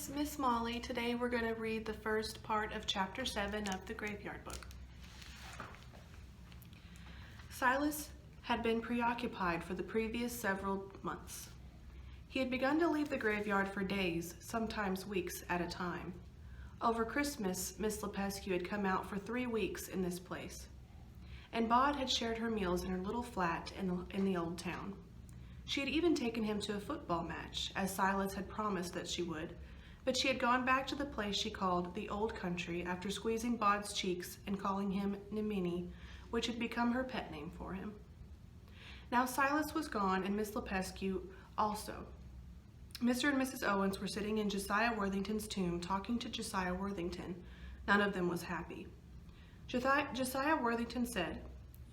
it's Miss Molly. Today we're going to read the first part of Chapter 7 of the Graveyard Book. Silas had been preoccupied for the previous several months. He had begun to leave the graveyard for days, sometimes weeks at a time. Over Christmas, Miss Lepescu had come out for 3 weeks in this place, and Maud had shared her meals in her little flat in the old town. She had even taken him to a football match, as Silas had promised that she would, but she had gone back to the place she called the Old Country after squeezing Maud's cheeks and calling him Nimini, which had become her pet name for him. Now Silas was gone, and Miss Lepescu also. Mr. and Mrs. Owens were sitting in Josiah Worthington's tomb talking to Josiah Worthington. None of them was happy. Josiah Worthington said,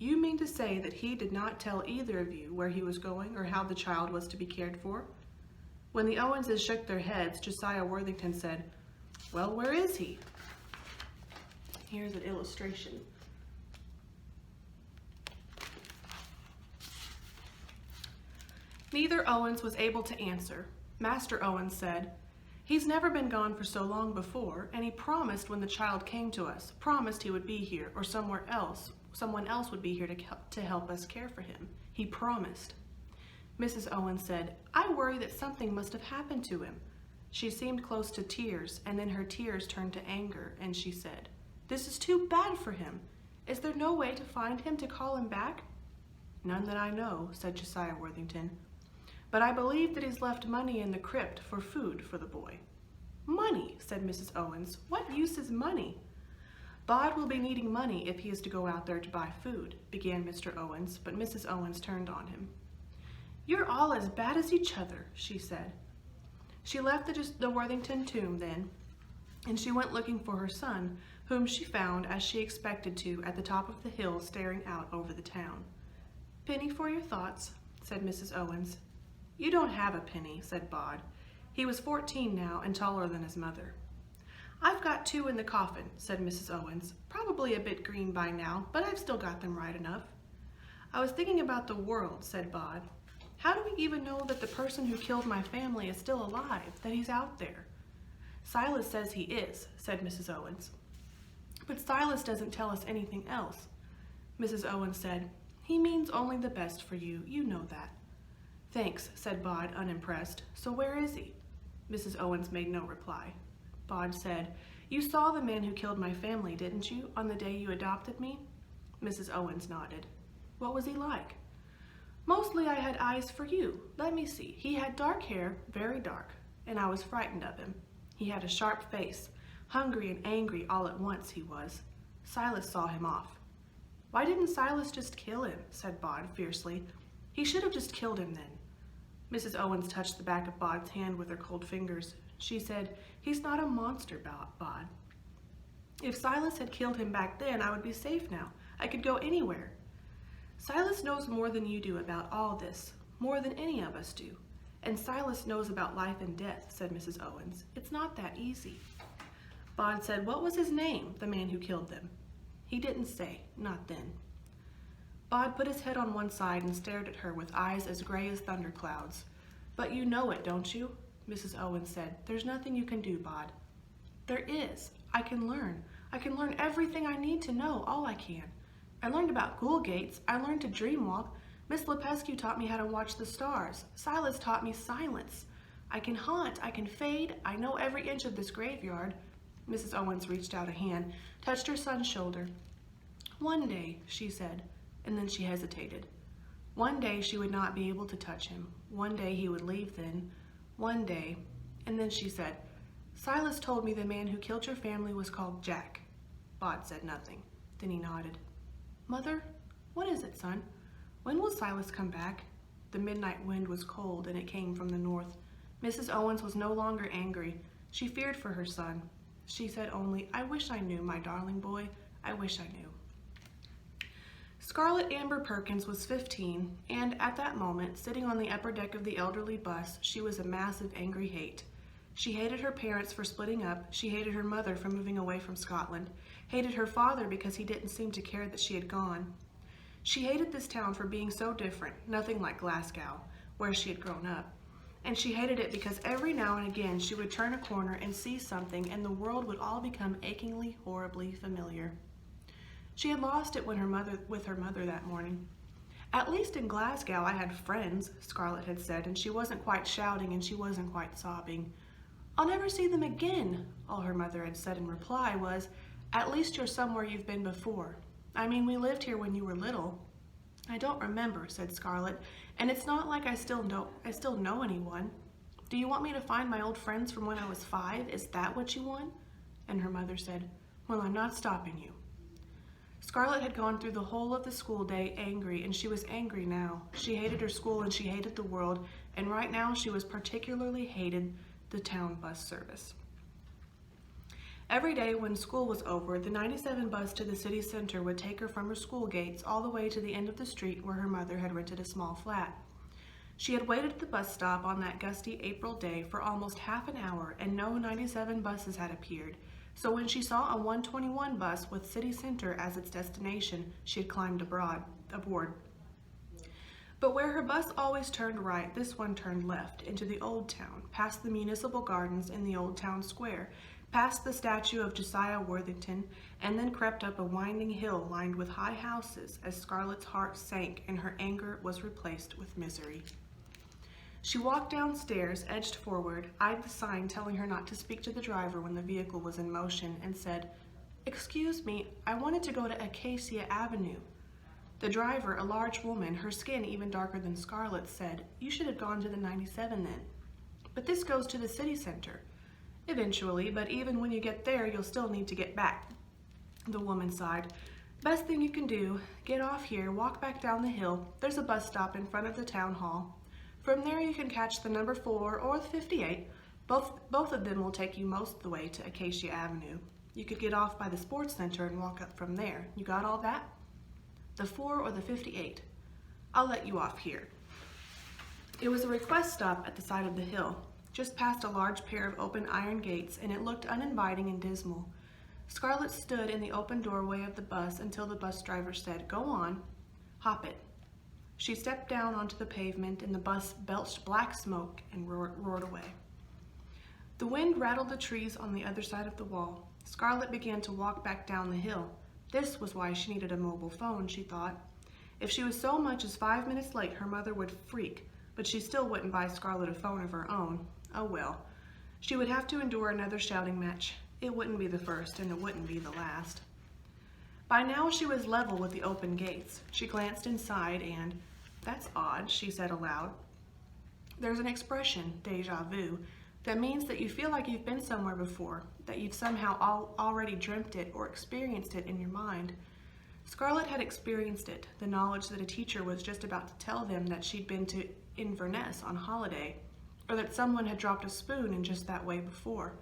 "You mean to say that he did not tell either of you where he was going or how the child was to be cared for?" When the Owenses shook their heads, Josiah Worthington said, "Well, where is he?" Here's an illustration. Neither Owens was able to answer. Master Owens said, "He's never been gone for so long before, and he promised when the child came to us, promised he would be here or someone else would be here to help us care for him. He promised." Mrs. Owens said, "I worry that something must have happened to him." She seemed close to tears, and then her tears turned to anger, and she said, "This is too bad for him. Is there no way to find him to call him back?" "None that I know," said Josiah Worthington. "But I believe that he's left money in the crypt for food for the boy." "Money," said Mrs. Owens. "What use is money?" "Bod will be needing money if he is to go out there to buy food," began Mr. Owens, but Mrs. Owens turned on him. "You're all as bad as each other," she said. She left the Worthington tomb then, and she went looking for her son, whom she found, as she expected to, at the top of the hill staring out over the town. "Penny for your thoughts," said Mrs. Owens. "You don't have a penny," said Bod. He was 14 now and taller than his mother. "I've got 2 in the coffin," said Mrs. Owens. "Probably a bit green by now, but I've still got them right enough." "I was thinking about the world," said Bod. "How do we even know that the person who killed my family is still alive, that he's out there?" "Silas says he is," said Mrs. Owens. "But Silas doesn't tell us anything else." Mrs. Owens said, "He means only the best for you, you know that." "Thanks," said Bod, unimpressed. "So where is he?" Mrs. Owens made no reply. Bod said, "You saw the man who killed my family, didn't you, on the day you adopted me?" Mrs. Owens nodded. "What was he like?" "Mostly I had eyes for you. Let me see. He had dark hair, very dark, and I was frightened of him. He had a sharp face, hungry and angry all at once he was. Silas saw him off." "Why didn't Silas just kill him?" said Bod fiercely. "He should have just killed him then." Mrs. Owens touched the back of Bod's hand with her cold fingers. She said, "He's not a monster, Bod. If Silas had killed him back then, I would be safe now. I could go anywhere." "Silas knows more than you do about all this, more than any of us do. And Silas knows about life and death," said Mrs. Owens. "It's not that easy." Bod said, "What was his name, the man who killed them?" "He didn't say, not then." Bod put his head on one side and stared at her with eyes as gray as thunderclouds. "But you know it, don't you?" Mrs. Owens said. "There's nothing you can do, Bod." "There is. I can learn. I can learn everything I need to know, all I can. I learned about ghoul gates. I learned to dream walk. Miss Lepescu taught me how to watch the stars. Silas taught me silence. I can haunt. I can fade. I know every inch of this graveyard." Mrs. Owens reached out a hand, touched her son's shoulder. "One day," she said, and then she hesitated. One day she would not be able to touch him. One day he would leave then. One day, and then she said, "Silas told me the man who killed your family was called Jack." Bod said nothing. Then he nodded. "Mother, what is it, son? When will Silas come back?" The midnight wind was cold, and it came from the north. Mrs. Owens was no longer angry. She feared for her son. She said only, "I wish I knew, my darling boy. I wish I knew." Scarlett Amber Perkins was 15, and at that moment, sitting on the upper deck of the elderly bus, she was a mass of angry hate. She hated her parents for splitting up. She hated her mother for moving away from Scotland, hated her father because he didn't seem to care that she had gone. She hated this town for being so different, nothing like Glasgow, where she had grown up. and she hated it because every now and again she would turn a corner and see something, and the world would all become achingly, horribly familiar. She had lost it with her mother that morning. "At least in Glasgow I had friends," Scarlett had said, and she wasn't quite shouting and she wasn't quite sobbing. "I'll never see them again," all her mother had said in reply was, "At least you're somewhere you've been before. I mean, we lived here when you were little." "I don't remember," said Scarlett, "and it's not like I still know anyone. Do you want me to find my old friends from when I was 5? Is that what you want?" And her mother said, "Well, I'm not stopping you." Scarlett had gone through the whole of the school day angry, and she was angry now. She hated her school and she hated the world, and right now she was particularly hated the town bus service. Every day when school was over, the 97 bus to the city center would take her from her school gates all the way to the end of the street where her mother had rented a small flat. She had waited at the bus stop on that gusty April day for almost half an hour, and no 97 buses had appeared. So when she saw a 121 bus with city center as its destination, she had climbed aboard. But where her bus always turned right, this one turned left into the old town, past the municipal gardens in the old town square, past the statue of Josiah Worthington, and then crept up a winding hill lined with high houses as Scarlett's heart sank and her anger was replaced with misery. She walked downstairs, edged forward, eyed the sign telling her not to speak to the driver when the vehicle was in motion, and said, "Excuse me, I wanted to go to Acacia Avenue." The driver, a large woman, her skin even darker than Scarlett's, said, "You should have gone to the 97 then." "But this goes to the city center." "Eventually, but even when you get there, you'll still need to get back." The woman sighed. "Best thing you can do, get off here, walk back down the hill. There's a bus stop in front of the town hall. From there you can catch the number 4 or the 58. Both of them will take you most of the way to Acacia Avenue. You could get off by the sports center and walk up from there. You got all that?" "The 4 or the 58. I'll let you off here." It was a request stop at the side of the hill, just past a large pair of open iron gates, and it looked uninviting and dismal. Scarlett stood in the open doorway of the bus until the bus driver said, "Go on, hop it." She stepped down onto the pavement, and the bus belched black smoke and roared away. The wind rattled the trees on the other side of the wall. Scarlett began to walk back down the hill. This was why she needed a mobile phone, she thought. If she was so much as 5 minutes late, her mother would freak, but she still wouldn't buy Scarlett a phone of her own. Oh well. She would have to endure another shouting match. It wouldn't be the first, and it wouldn't be the last. By now she was level with the open gates. She glanced inside and, "That's odd," she said aloud. There's an expression, déjà vu, that means that you feel like you've been somewhere before, that you've somehow already dreamt it or experienced it in your mind. Scarlett had experienced it, the knowledge that a teacher was just about to tell them that she'd been to Inverness on holiday, or that someone had dropped a spoon in just that way before.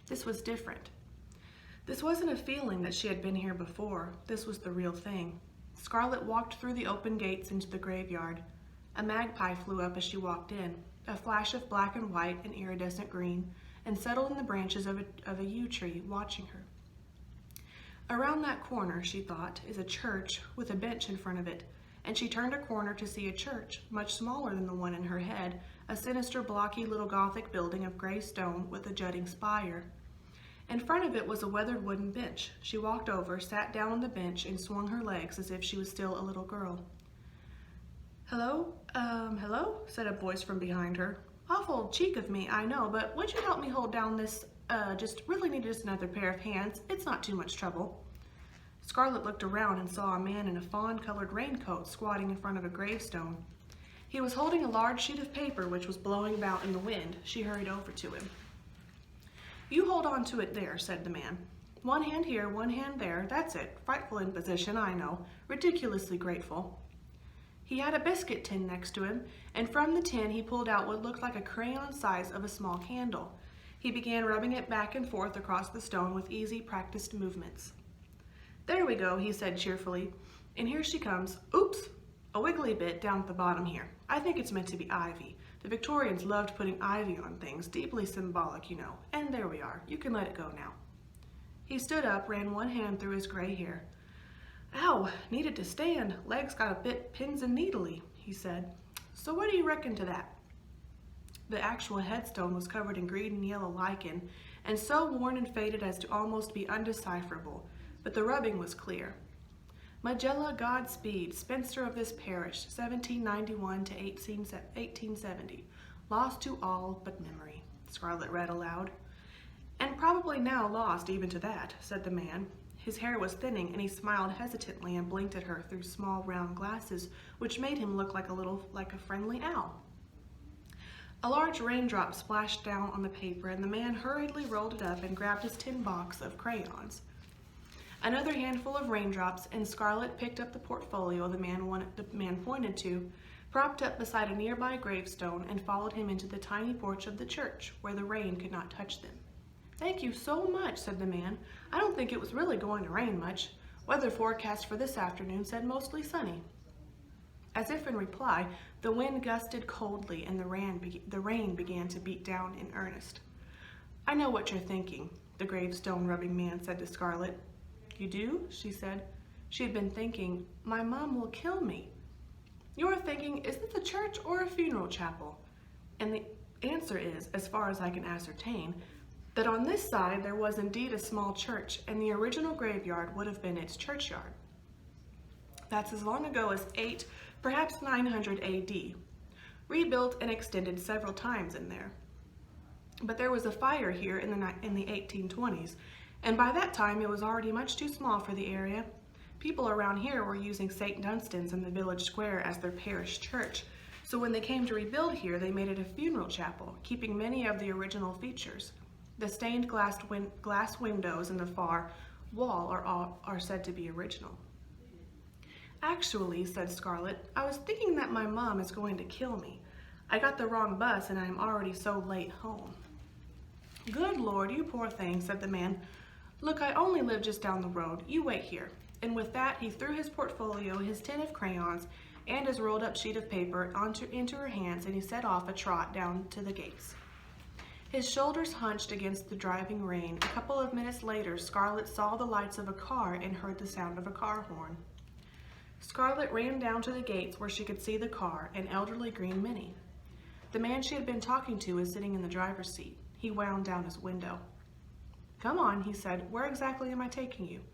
This was different. This wasn't a feeling that she had been here before. This was the real thing. Scarlett walked through the open gates into the graveyard. A magpie flew up as she walked in, a flash of black and white and iridescent green, and settled in the branches of a yew tree, watching her. Around that corner, she thought, is a church with a bench in front of it, and she turned a corner to see a church, much smaller than the one in her head, a sinister, blocky little Gothic building of gray stone with a jutting spire. In front of it was a weathered wooden bench. She walked over, sat down on the bench, and swung her legs as if she was still a little girl. Hello, said a voice from behind her. "Awful cheek of me, I know, but would you help me hold down this, just really need just another pair of hands. It's not too much trouble." Scarlett looked around and saw a man in a fawn-colored raincoat squatting in front of a gravestone. He was holding a large sheet of paper which was blowing about in the wind. She hurried over to him. "You hold on to it there," said the man. "One hand here, one hand there, that's it. Frightful imposition, I know. Ridiculously grateful." He had a biscuit tin next to him, and from the tin he pulled out what looked like a crayon size of a small candle. He began rubbing it back and forth across the stone with easy, practiced movements. "There we go," he said cheerfully. "And here she comes. Oops! A wiggly bit down at the bottom here. I think it's meant to be ivy. The Victorians loved putting ivy on things, deeply symbolic, you know. And there we are. You can let it go now." He stood up, ran one hand through his gray hair. "Ow, needed to stand. Legs got a bit pins and needly," he said. "So what do you reckon to that?" The actual headstone was covered in green and yellow lichen, and so worn and faded as to almost be undecipherable, but the rubbing was clear. Magella Godspeed, spinster of this parish, 1791 to 1870, lost to all but memory, Scarlett read aloud. And probably now lost even to that, said the man. His hair was thinning, and he smiled hesitantly and blinked at her through small round glasses, which made him look like a friendly owl. A large raindrop splashed down on the paper, and the man hurriedly rolled it up and grabbed his tin box of crayons. Another handful of raindrops, and Scarlett picked up the portfolio the man pointed to, propped up beside a nearby gravestone, and followed him into the tiny porch of the church, where the rain could not touch them. "Thank you so much," said the man. "I don't think it was really going to rain much. Weather forecast for this afternoon said mostly sunny." As if in reply, the wind gusted coldly, and the rain began to beat down in earnest. "I know what you're thinking," the gravestone-rubbing man said to Scarlett. "You do?" she said. She had been thinking, "My mom will kill me." "You're thinking, is this a church or a funeral chapel?" And the answer is, as far as I can ascertain, that on this side there was indeed a small church, and the original graveyard would have been its churchyard. That's as long ago as 8, perhaps 900 AD, rebuilt and extended several times in there. But there was a fire here in the 1820s, and by that time it was already much too small for the area. People around here were using St. Dunstan's in the village square as their parish church, so when they came to rebuild here, they made it a funeral chapel, keeping many of the original features. The stained glass windows in the far wall are said to be original. "Actually," said Scarlett, "I was thinking that my mom is going to kill me. I got the wrong bus and I am already so late home." "Good Lord, you poor thing," said the man. "Look, I only live just down the road. You wait here." And with that, he threw his portfolio, his tin of crayons, and his rolled up sheet of paper into her hands, and he set off a trot down to the gates. His shoulders hunched against the driving rain. A couple of minutes later, Scarlett saw the lights of a car and heard the sound of a car horn. Scarlett ran down to the gates where she could see the car, an elderly green Mini. The man she had been talking to was sitting in the driver's seat. He wound down his window. "Come on," he said. "Where exactly am I taking you?"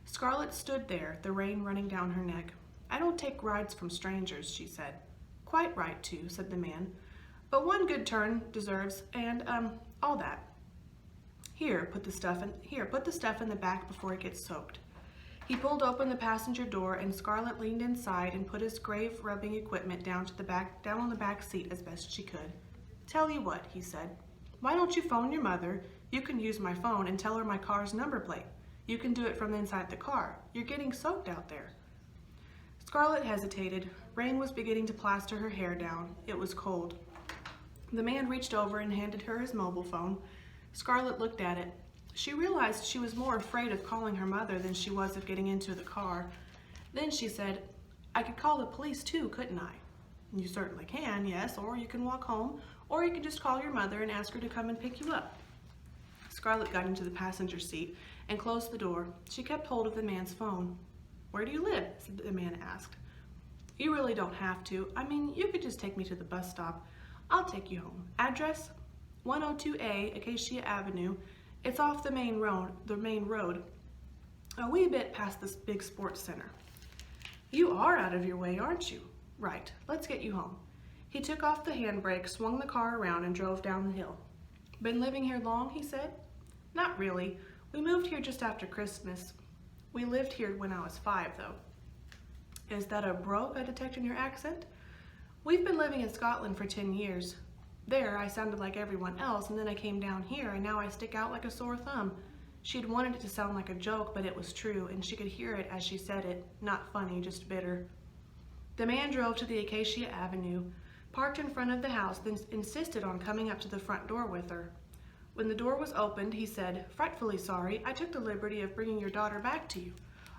Scarlett stood there, the rain running down her neck. "I don't take rides from strangers," she said. "Quite right, too," said the man. "But one good turn deserves, and, all that. Here, put the stuff in the back before it gets soaked." He pulled open the passenger door, and Scarlett leaned inside and put his grave rubbing equipment down on the back seat as best she could. "Tell you what," he said. "Why don't you phone your mother? You can use my phone and tell her my car's number plate. You can do it from inside the car. You're getting soaked out there." Scarlett hesitated. Rain was beginning to plaster her hair down. It was cold. The man reached over and handed her his mobile phone. Scarlett looked at it. She realized she was more afraid of calling her mother than she was of getting into the car. Then she said, "I could call the police too, couldn't I?" "You certainly can, yes, or you can walk home, or you can just call your mother and ask her to come and pick you up." Scarlett got into the passenger seat and closed the door. She kept hold of the man's phone. "Where do you live?" the man asked. "You really don't have to. I mean, you could just take me to the bus stop. I'll take you home. Address? 102A Acacia Avenue. It's off the main road, a wee bit past this big sports center." "You are out of your way, aren't you?" "Right. Let's get you home." He took off the handbrake, swung the car around, and drove down the hill. "Been living here long?" he said. "Not really. We moved here just after Christmas. We lived here when I was 5, though." "Is that a brogue I detect in your accent?" "We've been living in Scotland for 10 years. There, I sounded like everyone else, and then I came down here, and now I stick out like a sore thumb." She had wanted it to sound like a joke, but it was true, and she could hear it as she said it. Not funny, just bitter. The man drove to the Acacia Avenue, parked in front of the house, then insisted on coming up to the front door with her. When the door was opened, he said, "Frightfully sorry, I took the liberty of bringing your daughter back to you.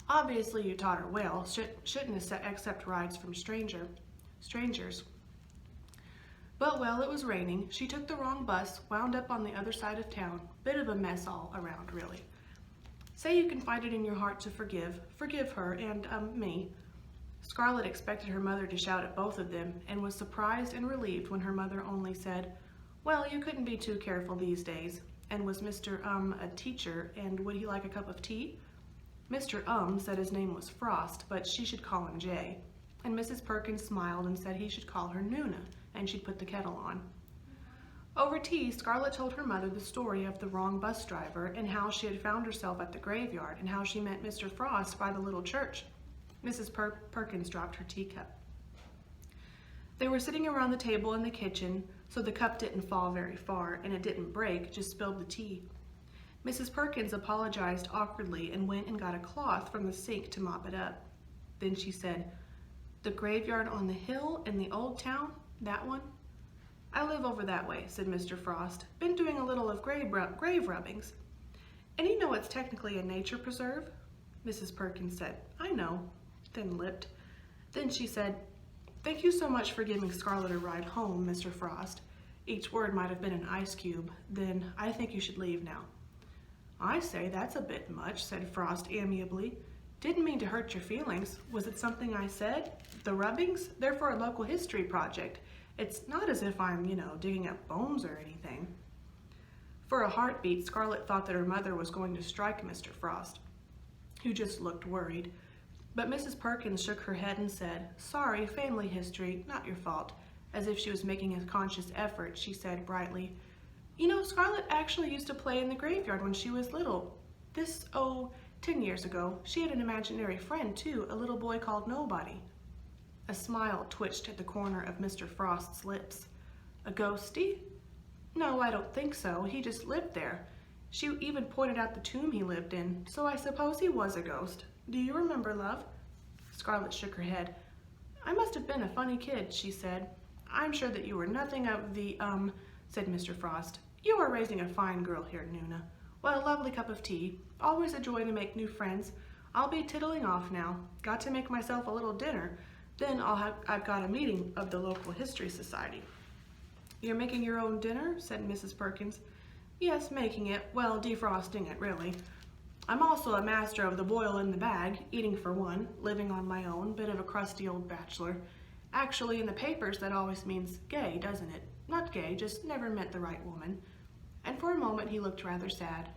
Obviously you taught her well, shouldn't accept rides from strangers. But, well, it was raining. She took the wrong bus, wound up on the other side of town. Bit of a mess all around, really. Say you can find it in your heart to forgive her and, me." Scarlett expected her mother to shout at both of them, and was surprised and relieved when her mother only said, Well, you couldn't be too careful these days. And was Mr. a teacher, and would he like a cup of tea? Mr. said his name was Frost, but she should call him Jay. And Mrs. Perkins smiled and said he should call her Nuna, and she'd put the kettle on. Over tea, Scarlett told her mother the story of the wrong bus driver and how she had found herself at the graveyard and how she met Mr. Frost by the little church. Mrs. Perkins dropped her teacup. They were sitting around the table in the kitchen, so the cup didn't fall very far and it didn't break, just spilled the tea. Mrs. Perkins apologized awkwardly and went and got a cloth from the sink to mop it up. Then she said, "The graveyard on the hill in the old town, that one?" "I live over that way," said Mr. Frost. "Been doing a little of grave rubbings." "And you know it's technically a nature preserve?" Mrs. Perkins said, "I know," thin-lipped. Then she said, "Thank you so much for giving Scarlett a ride home, Mr. Frost." Each word might have been an ice cube. "Then I think you should leave now." "I say, that's a bit much," said Frost amiably. "Didn't mean to hurt your feelings. Was it something I said? The rubbings? They're for a local history project. It's not as if I'm, digging up bones or anything." For a heartbeat, Scarlett thought that her mother was going to strike Mr. Frost, who just looked worried. But Mrs. Perkins shook her head and said, "Sorry, family history, not your fault." As if she was making a conscious effort, she said brightly, "Scarlett actually used to play in the graveyard when she was little. 10 years ago. She had an imaginary friend, too, a little boy called Nobody." A smile twitched at the corner of Mr. Frost's lips. "A ghostie?" "No, I don't think so. He just lived there. She even pointed out the tomb he lived in, so I suppose he was a ghost. Do you remember, love?" Scarlett shook her head. "I must have been a funny kid," she said. "I'm sure that you were nothing of the, said Mr. Frost. "You are raising a fine girl here, Nuna. Well, a lovely cup of tea. Always a joy to make new friends. I'll be tiddling off now. Got to make myself a little dinner. Then I've got a meeting of the local history society." "You're making your own dinner?" said Mrs. Perkins. "Yes, making it. Well, defrosting it, really. I'm also a master of the boil in the bag, eating for one, living on my own, bit of a crusty old bachelor. Actually, in the papers, that always means gay, doesn't it? Not gay, just never met the right woman." And for a moment, he looked rather sad.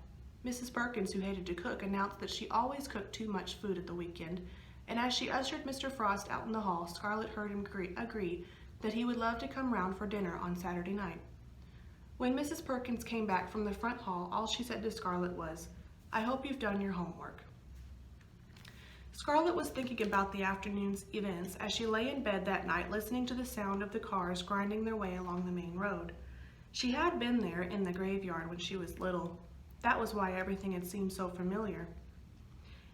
Mrs. Perkins, who hated to cook, announced that she always cooked too much food at the weekend, and as she ushered Mr. Frost out in the hall, Scarlett heard him agree that he would love to come round for dinner on Saturday night. When Mrs. Perkins came back from the front hall, all she said to Scarlett was, "I hope you've done your homework." Scarlett was thinking about the afternoon's events as she lay in bed that night listening to the sound of the cars grinding their way along the main road. She had been there in the graveyard when she was little. That was why everything had seemed so familiar.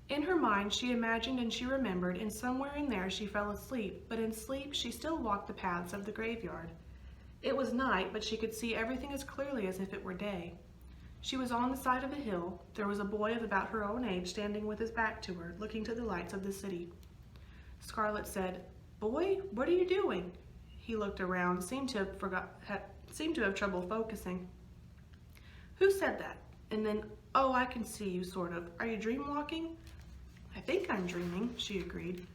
In her mind, she imagined and she remembered, and somewhere in there she fell asleep, but in sleep she still walked the paths of the graveyard. It was night, but she could see everything as clearly as if it were day. She was on the side of a hill. There was a boy of about her own age standing with his back to her, looking to the lights of the city. Scarlett said, "Boy, what are you doing?" He looked around, seemed to have trouble focusing. "Who said that?" And then, "Oh, I can see you, sort of. Are you dream walking?" "I think I'm dreaming," she agreed.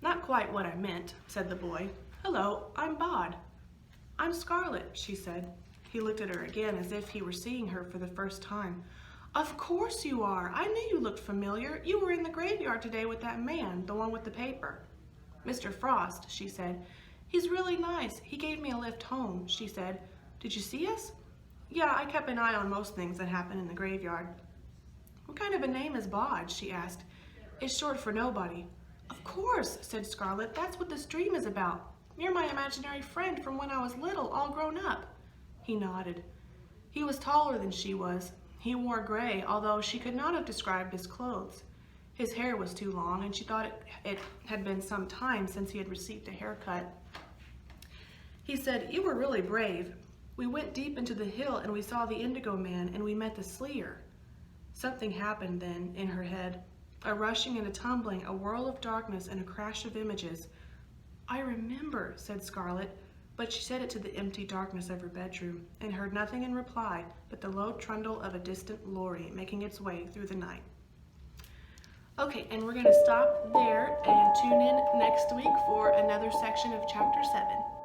"Not quite what I meant," said the boy. "Hello, I'm Bod." "I'm Scarlett," she said. He looked at her again as if he were seeing her for the first time. "Of course you are. I knew you looked familiar. You were in the graveyard today with that man, the one with the paper." "Mr. Frost," she said. "He's really nice. He gave me a lift home," she said. "Did you see us?" "Yeah, I kept an eye on most things that happen in the graveyard." "What kind of a name is Bod?" she asked. "It's short for nobody." "Of course," said Scarlett. "That's what this dream is about. You're my imaginary friend from when I was little, all grown up." He nodded. He was taller than she was. He wore gray, although she could not have described his clothes. His hair was too long, and she thought it had been some time since he had received a haircut. He said, "You were really brave. We went deep into the hill and we saw the Indigo Man and we met the Sleer." Something happened then in her head. A rushing and a tumbling, a whirl of darkness and a crash of images. "I remember," said Scarlett, but she said it to the empty darkness of her bedroom and heard nothing in reply but the low trundle of a distant lorry making its way through the night. Okay, and we're going to stop there and tune in next week for another section of Chapter 7.